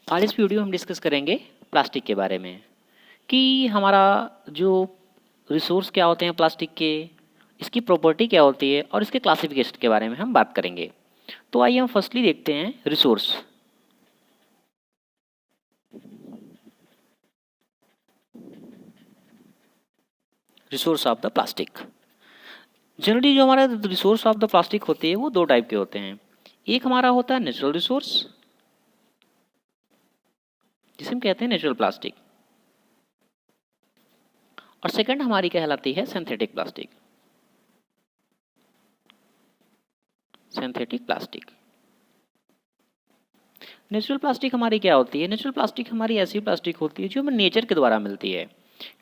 आज इस वीडियो में हम डिस्कस करेंगे प्लास्टिक के बारे में कि हमारा जो रिसोर्स क्या होते हैं प्लास्टिक के, इसकी प्रॉपर्टी क्या होती है और इसके क्लासिफिकेशन के बारे में हम बात करेंगे। तो आइए हम फर्स्टली देखते हैं resource. Resource of the plastic. Generally जो हमारा रिसोर्स ऑफ द प्लास्टिक होते हैं वो दो टाइप के होते हैं। एक हमारा होता है नेचुरल रिसोर्स, जिसे हम कहते हैं नेचुरल प्लास्टिक, और सेकंड हमारी कहलाती है synthetic plastic. Synthetic plastic. Natural plastic हमारी क्या होती है? नेचुरल प्लास्टिक हमारी ऐसी प्लास्टिक होती है जो हमें नेचर के द्वारा मिलती है।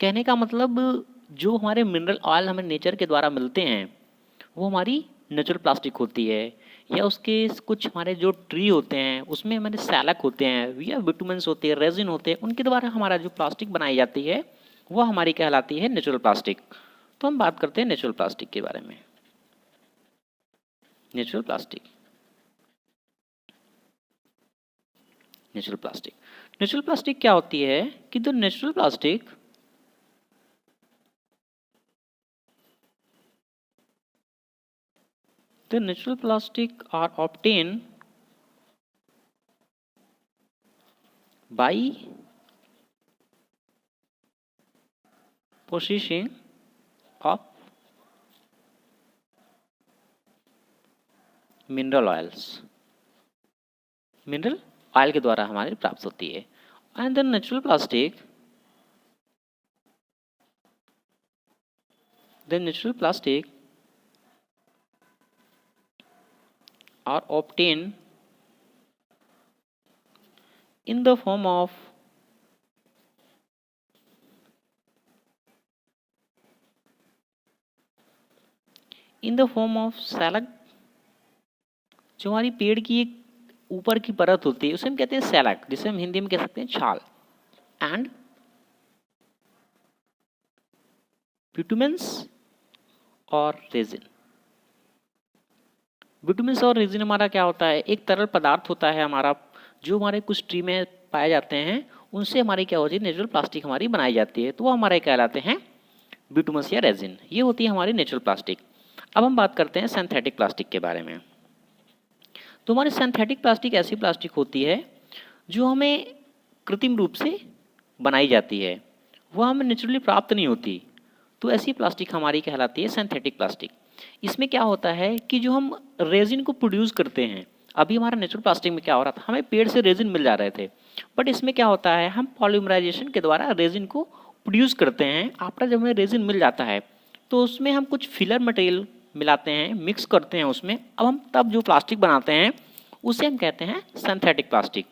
कहने का मतलब जो हमारे मिनरल ऑयल हमें नेचर के द्वारा मिलते हैं वो हमारी नेचुरल प्लास्टिक होती है, या उसके कुछ हमारे जो ट्री होते हैं उसमें हमारे सैलक होते हैं या विटामिन्स होते हैं, रेजिन होते हैं, उनके द्वारा हमारा जो प्लास्टिक बनाई जाती है वो हमारी कहलाती है नेचुरल प्लास्टिक। तो हम बात करते हैं नेचुरल प्लास्टिक के बारे में। Natural plastic. Natural plastic. Natural plastic क्या होती है कि the natural plastic are obtained by processing of mineral oils. Mineral oil के द्वारा हमारी प्राप्त होती है। And the natural plastic are obtained in the form of सैलक। जो हमारी पेड़ की एक ऊपर की परत होती है उसे हम कहते हैं सैलक, जिसे हम हिंदी में कह सकते हैं छाल। एंड विटामिन्स और रेजिन। विटामिन्स और रेजिन हमारा क्या होता है? एक तरल पदार्थ होता है हमारा, जो हमारे कुछ ट्री में पाए जाते हैं, उनसे हमारी क्या होती है? नेचुरल प्लास्टिक हमारी बनाई जाती है, तो वो हमारे कहलाते हैं विटामिन्स या रेजिन। ये होती है हमारी नेचुरल प्लास्टिक। अब हम बात करते हैं सिंथेटिक प्लास्टिक के बारे में। तो हमारी सिंथेटिक प्लास्टिक ऐसी प्लास्टिक होती है जो हमें कृत्रिम रूप से बनाई जाती है, वह हमें नेचुरली प्राप्त नहीं होती, तो ऐसी प्लास्टिक हमारी कहलाती है सिंथेटिक प्लास्टिक। इसमें क्या होता है कि जो हम रेजिन को प्रोड्यूस करते हैं, अभी हमारा नेचुरल प्लास्टिक में क्या हो रहा था, हमें पेड़ से रेजिन मिल जा रहे थे, बट इसमें क्या होता है, हम पॉलीमराइजेशन के द्वारा रेजिन को प्रोड्यूस करते हैं। आफ्टर जब हमें रेजिन मिल जाता है तो उसमें हम कुछ फिलर मटेरियल मिलाते हैं, मिक्स करते हैं उसमें। अब हम तब जो प्लास्टिक बनाते हैं उसे हम कहते हैं सिंथेटिक प्लास्टिक।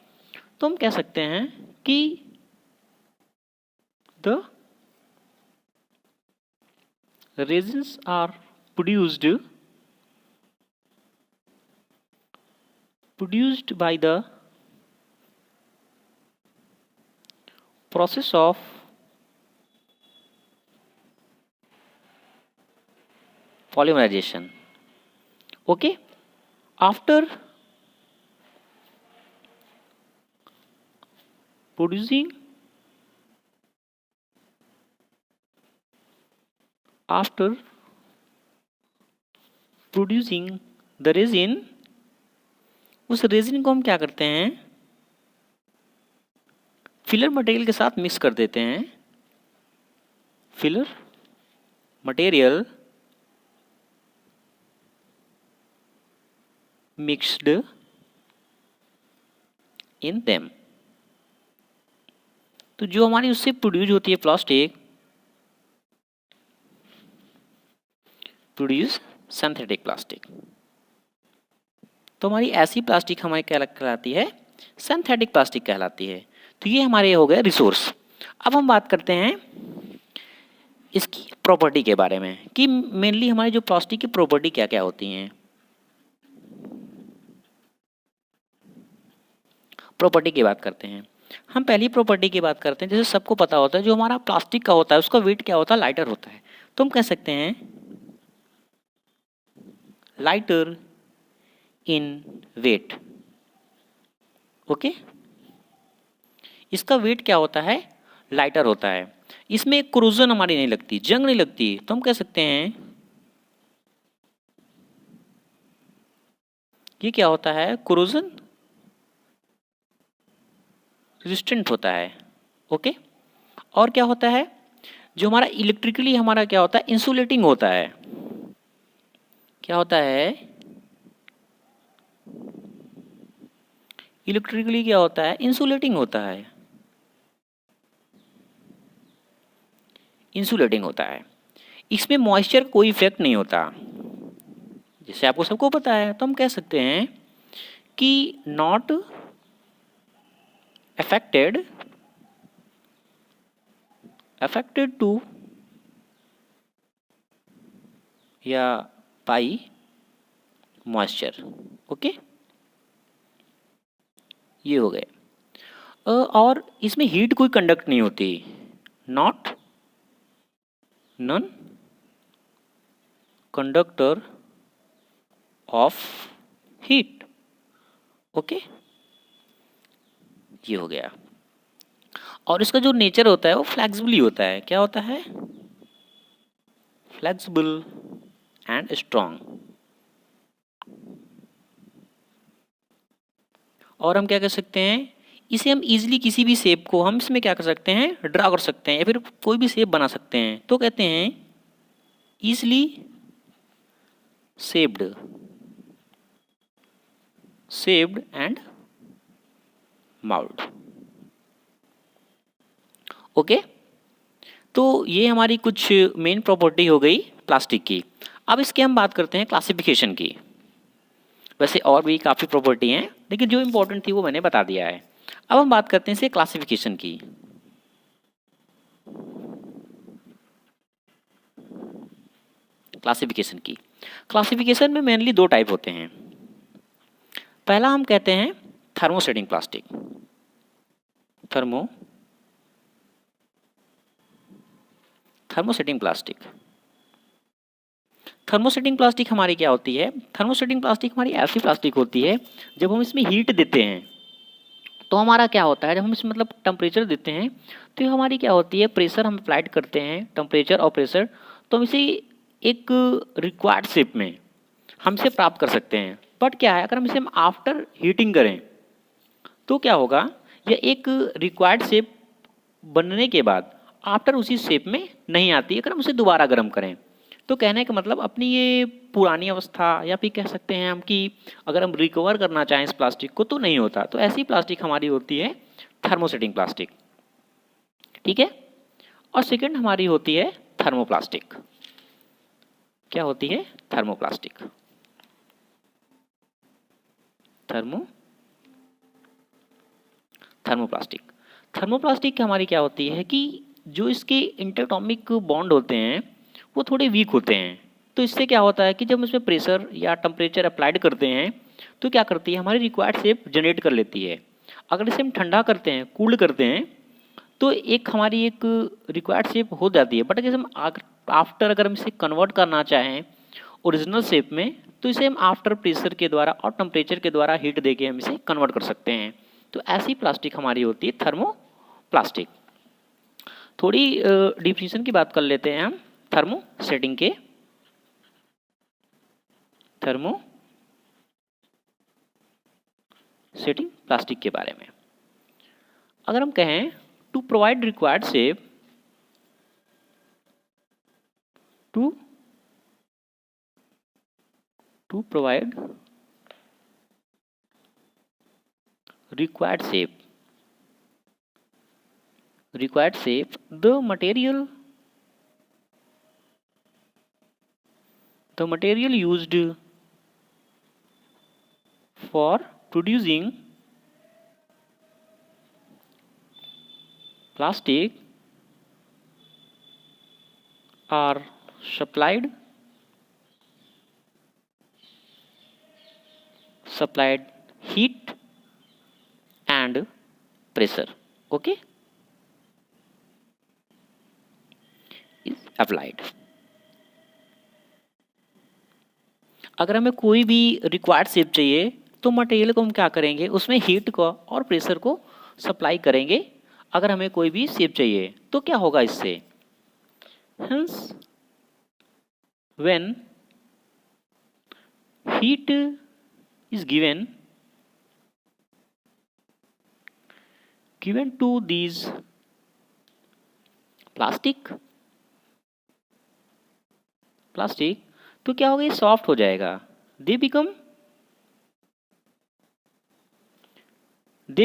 तो हम कह सकते हैं कि the resins are produced by the process of polymerization. Okay, after producing the resin, उस रेजिन को हम क्या करते हैं? फिलर मटेरियल के साथ मिक्स कर देते हैं। Filler material mixed in them. तो जो हमारी उससे प्रोड्यूस होती है प्लास्टिक, प्रोड्यूस सिंथेटिक प्लास्टिक। तो हमारी ऐसी प्लास्टिक हमारी क्या कहलाती है? सिंथेटिक प्लास्टिक कहलाती है। तो ये हमारे हो गए रिसोर्स। अब हम बात करते हैं इसकी प्रॉपर्टी के बारे में कि मेनली हमारी जो प्लास्टिक की प्रॉपर्टी क्या क्या होती हैं। प्रॉपर्टी की बात करते हैं। हम पहली प्रॉपर्टी की बात करते हैं, जैसे सबको पता होता है जो हमारा प्लास्टिक का होता है उसका वेट क्या होता है? लाइटर होता है। तो हम कह सकते हैं लाइटर इन वेट। ओके, इसका वेट क्या होता है, लाइटर होता है। इसमें क्रोजन हमारी नहीं लगती, जंग नहीं लगती, तो हम कह सकते हैं ये क्या होता है, क्रोजन रेजिस्टेंट होता है। ओके, और क्या होता है, जो हमारा इलेक्ट्रिकली हमारा क्या होता है, इंसुलेटिंग होता है। क्या होता है, इलेक्ट्रिकली क्या होता है, इंसुलेटिंग होता है, इंसुलेटिंग होता है। इसमें मॉइस्चर का कोई इफेक्ट नहीं होता, जैसे आपको सबको पता है। तो हम कह सकते हैं कि नॉट अफेक्टेड टू या बाई मॉइस्चर। ओके, ये हो गए। और इसमें हीट कोई कंडक्ट नहीं होती, not non conductor of heat. Okay, ये हो गया। और इसका जो नेचर होता है वो फ्लेक्सिबल होता है। क्या होता है, फ्लेक्सिबल एंड स्ट्रॉन्ग। और हम क्या कर सकते हैं, इसे हम इजीली किसी भी शेप को हम इसमें क्या कर सकते हैं, ड्रा कर सकते हैं, या फिर कोई भी शेप बना सकते हैं। तो कहते हैं easily shaped and mould. Okay, तो ये हमारी कुछ मेन प्रॉपर्टी हो गई प्लास्टिक की। अब इसके हम बात करते हैं क्लासिफिकेशन की। वैसे और भी काफ़ी प्रॉपर्टी हैं, लेकिन जो इंपॉर्टेंट थी वो मैंने बता दिया है। अब हम बात करते हैं इसे क्लासिफिकेशन की। क्लासिफिकेशन में मेनली दो टाइप होते हैं। पहला हम कहते हैं थर्मोसेटिंग प्लास्टिक। थर्मोसेटिंग प्लास्टिक हमारी क्या होती है, थर्मोसेटिंग प्लास्टिक हमारी ऐसी प्लास्टिक होती है जब हम इसमें हीट देते हैं तो हमारा क्या होता है, जब हम इसमें मतलब टेम्परेचर देते हैं तो ये हमारी क्या होती है, प्रेशर हम अप्लाइड करते हैं, टेम्परेचर और प्रेशर, तो हम इसे एक रिक्वायर्ड शेप में हम इसे प्राप्त कर सकते हैं। बट क्या है, अगर हम इसे आफ्टर हीटिंग करें तो क्या होगा, यह एक रिक्वायर्ड शेप बनने के बाद आफ्टर उसी शेप में नहीं आती अगर हम उसे दोबारा गर्म करें। तो कहने का मतलब अपनी ये पुरानी अवस्था, या फिर कह सकते हैं हम कि अगर हम रिकवर करना चाहें इस प्लास्टिक को तो नहीं होता। तो ऐसी प्लास्टिक हमारी होती है थर्मोसेटिंग प्लास्टिक। ठीक है, और सेकंड हमारी होती है थर्मोप्लास्टिक। क्या होती है, थर्मोप्लास्टिक। थर्मोप्लास्टिक हमारी क्या होती है कि जो इसके इंटरएटॉमिक बॉन्ड होते हैं वो थोड़े वीक होते हैं। तो इससे क्या होता है कि जब हम इसमें प्रेशर या टेम्परेचर अप्लाइड करते हैं तो क्या करती है, हमारी रिक्वायर्ड शेप जनरेट कर लेती है। अगर इसे हम ठंडा करते हैं, कूल करते हैं, तो एक हमारी एक रिक्वायर्ड शेप हो जाती है। बट अगर हम आफ्टर अगर हम इसे कन्वर्ट करना चाहें ओरिजिनल शेप में, तो इसे हम आफ्टर प्रेशर के द्वारा और टेम्परेचर के द्वारा हीट देके हम इसे कन्वर्ट कर सकते हैं। तो ऐसी प्लास्टिक हमारी होती है थर्मोप्लास्टिक। थोड़ी डिफिनेशन की बात कर लेते हैं हम थर्मोसेटिंग प्लास्टिक के बारे में। अगर हम कहें to provide required shape, to provide required shape the material used for producing plastic are supplied heat and pressure, okay, is applied। अगर हमें कोई भी रिक्वायर्ड शेप चाहिए तो मटेरियल को हम क्या करेंगे, उसमें हीट को और प्रेशर को सप्लाई करेंगे अगर हमें कोई भी शेप चाहिए तो क्या होगा इससे, hence when heat is given to these plastic तो क्या होगा, ये सॉफ्ट हो जाएगा, दे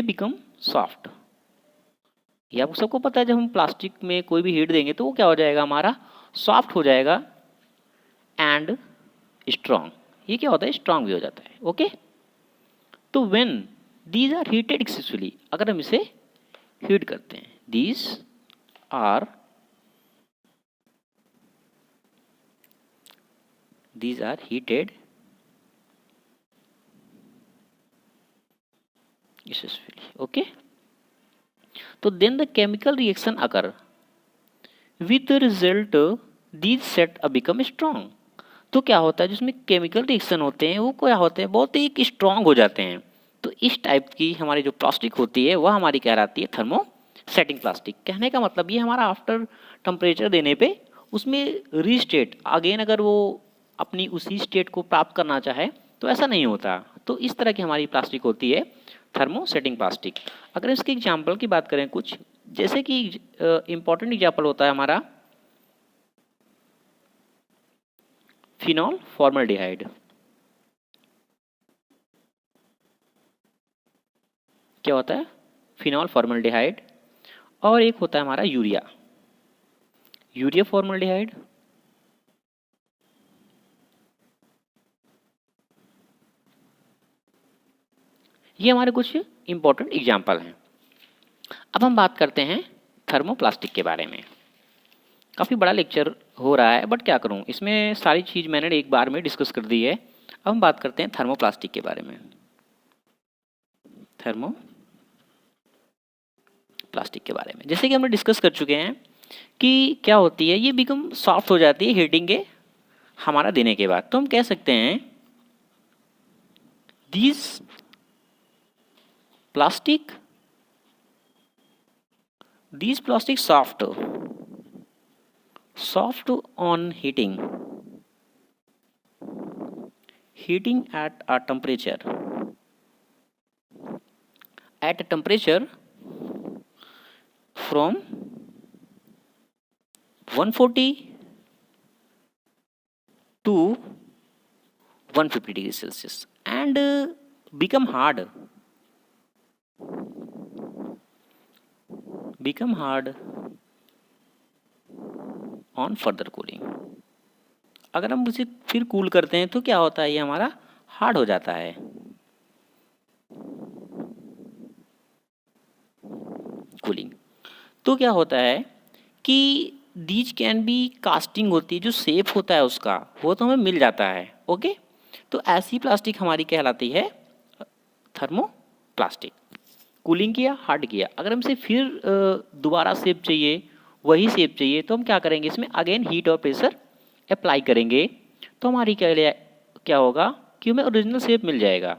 बिकम सॉफ्ट। ये आपको सबको पता है, जब हम प्लास्टिक में कोई भी हीट देंगे तो वो क्या हो जाएगा, हमारा सॉफ्ट हो जाएगा एंड स्ट्रॉन्ग। ये क्या होता है, स्ट्रॉन्ग भी हो जाता है। ओके, तो when these are heated successfully, अगर हम इसे हीट करते हैं, these are heated successfully. Okay, तो then the chemical reaction occur with result these set become strong. तो क्या होता है, जिसमें केमिकल रिएक्शन होते हैं वो क्या होते हैं, बहुत ही स्ट्रॉन्ग हो जाते हैं। तो इस टाइप की हमारी जो प्लास्टिक होती है वह हमारी कहलाती है थर्मो सेटिंग प्लास्टिक। कहने का मतलब ये हमारा आफ्टर टेम्परेचर देने पे उसमें रीस्टेट अगेन अगर वो अपनी उसी स्टेट को प्राप्त करना चाहे तो ऐसा नहीं होता। तो इस तरह की हमारी प्लास्टिक होती है थर्मो सेटिंग प्लास्टिक। अगर इसके एग्जाम्पल की बात करें कुछ, जैसे कि इम्पॉर्टेंट एग्जाम्पल होता है हमारा फिनॉल फॉर्मल्डिहाइड। क्या होता है, फिनॉल फॉर्मल्डिहाइड। और एक होता है हमारा यूरिया फॉर्मल्डिहाइड। ये हमारे कुछ इंपॉर्टेंट एग्जाम्पल हैं। अब हम बात करते हैं थर्मोप्लास्टिक के बारे में। काफ़ी बड़ा लेक्चर हो रहा है बट क्या करूं, इसमें सारी चीज़ मैंने एक बार में डिस्कस कर दी है। अब हम बात करते हैं थर्मोप्लास्टिक के बारे में। थर्मोप्लास्टिक के बारे में जैसे कि हमने डिस्कस कर चुके हैं कि क्या होती है, ये बिकम सॉफ्ट हो जाती है हीटिंग के हमारा देने के बाद। तो हम कह सकते हैं these plastic soft on heating at a temperature from 140 to 150 degrees Celsius and become hard on further cooling। अगर हम उसे फिर कूल करते हैं तो क्या होता है, ये हमारा हार्ड हो जाता है। कूलिंग तो क्या होता है कि दीज कैन बी कास्टिंग होती है, जो शेप होता है उसका वो तो हमें मिल जाता है। ओके, तो ऐसी प्लास्टिक हमारी कहलाती है थर्मोप्लास्टिक। कूलिंग किया, हार्ड किया, अगर हमसे फिर दोबारा शेप चाहिए, वही शेप चाहिए, तो हम क्या करेंगे, इसमें अगेन हीट और प्रेशर अप्लाई करेंगे तो हमारी क्या होगा कि हमें ओरिजिनल शेप मिल जाएगा।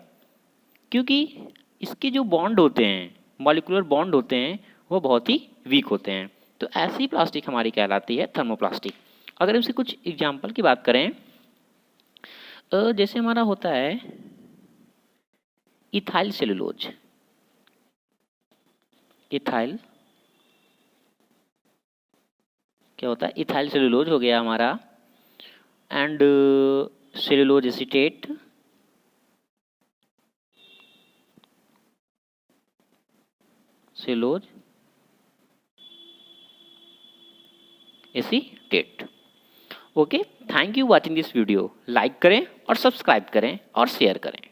क्योंकि इसके जो बॉन्ड होते हैं, मॉलिक्यूलर बॉन्ड होते हैं, वो बहुत ही वीक होते हैं। तो ऐसी प्लास्टिक हमारी कहलाती है थर्मोप्लास्टिक। अगर इससे कुछ एग्जाम्पल की बात करें, जैसे हमारा होता है इथाइल सेलुलोज। इथाइल क्या होता है, इथाइल सेलुलोज हो गया हमारा, and cellulose acetate, cellulose acetate. Okay, thank you watching this video. Like करें और सब्सक्राइब करें और शेयर करें।